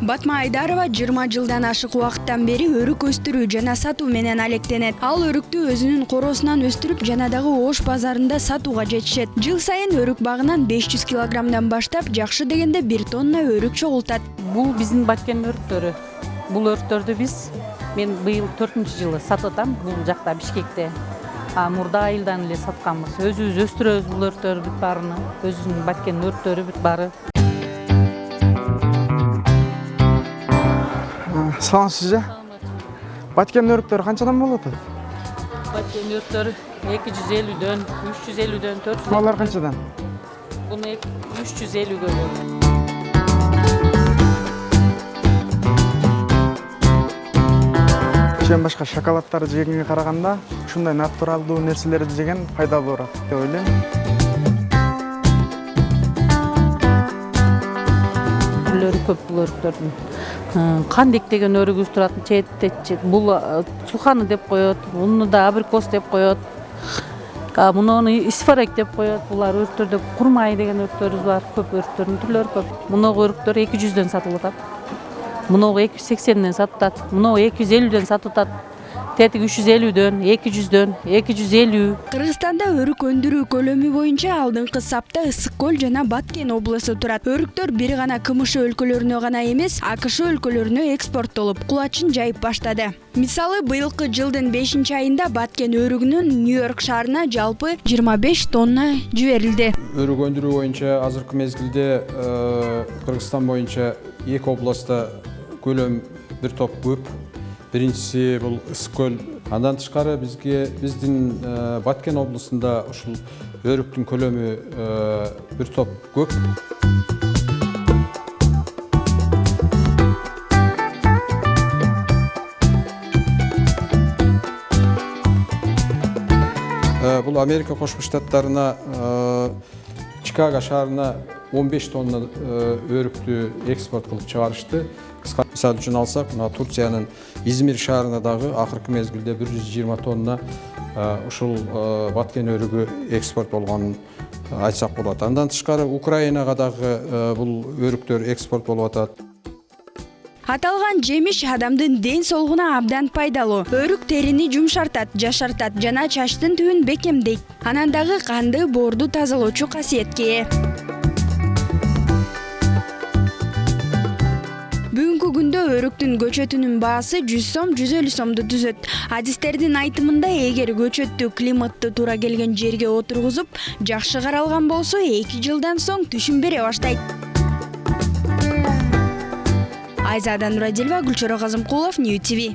Батма Айдарова 20 жылдан ашык убакыттан бери өрүк өстүрүү жана сатуу менен алектенет. Ал өрүктү өзүнүн коросунан өстүрүп жана дагы Ош базарында сатууга жетишет. Жыл сайын өрүк багынан 500 килограммдан баштап жакшы дегенде 1 тонна өрүк чогултат. Бул биздин Баткен өрүктөрү. Бул өрүктөрдү мен быйыл 4-жылы сатып атам бул жакта Бишкекте. Мурда айылдан эле сатканбыз. Өзүбүз өстүрөбүз бул өрүктөрдү бүт баарыны. Өзүнүн Баткен өрүктөрү бүт баары. Саламатсызбы? Баткен өрүктөрү канчадан болот? Баткен өрүктөрү 250дөн, 350дөн, 400. Булар канчадан? Буну 350 болот. Чен башка шоколадтарды жегенге караганда ушундай натуралдуу нерселерди жеген пайдалуураак деп ойлойм. Түрлөрү көп бул өрүктөрдүн. Кандек деген өрүгүбүз турат, бул суханы деп коет, муну да абрикос деп коет. Муну исфорек деп коет. Булар өрүктөрдө курмай деген өрүктөрүбүз бар. Көп өрүктөрдүн түрлөрү көп. Муногу өрүктөр 200дөн сатылып атат. Муногу 280ден сатып атат. Муногу 250ден сатып атат. Тетик 350дөн, 200дөн, 250. Кыргызстанда өрүк өндүрүү көлөмү боюнча алдыңкы сапта Ысык көл жана Баткен облусу турат. Өрүктөр бир гана КМШ өлкөлөрүнө гана эмес, АКШ өлкөлөрүнө экспорттолуп, кулачын жайып баштады. Мисалы, быйылкы жылдын 5-айында Баткен өрүгүнүн Нью-Йорк шаарына жалпы 25 тонна жиберилди. Өрүк өндүрүү боюнча азыркы мезгилде Кыргызстан боюнча 2 областта көлөм бир топ көп. Биринчиси бул Ысык көл. Андан тышкары биздин Баткен облусунда ушул өрүктүн көлөмү бир топ көп. Бул Америка Кошмо Штаттарына, Чикаго шаарына 15 тонна өрүктү экспорт кылып чыгарышты. Мисал үчүн алсак, Турциянын Измир шаарына дагы акыркы мезгилде 120 тонна ушул Баткен өрүгү экспорт болгонун айтсак болот. Андан тышкары Украинага дагы бул өрүктөр экспорт болуп атат. Аталган жемиш адамдын ден соолугуна абдан пайдалуу. Өрүк терини жумшартат, жашартат жана чачтын түбүн бекемдейт. Анан дагы канды, боорду тазалоочу касиетке ээ. Бүгүнкү күндө өрүктүн көчөтүнүн баасы 100 сом, 150 сомду түзөт. Адистердин айтымында, эгер көчөттү климаттуу туура келген жерге отургузуп, жакшы каралган болсо, 2 жылдан соң түшүн бере баштайт. Айзада Нурадилова, Гүлчөрө Казымкулов, Нью ТВ.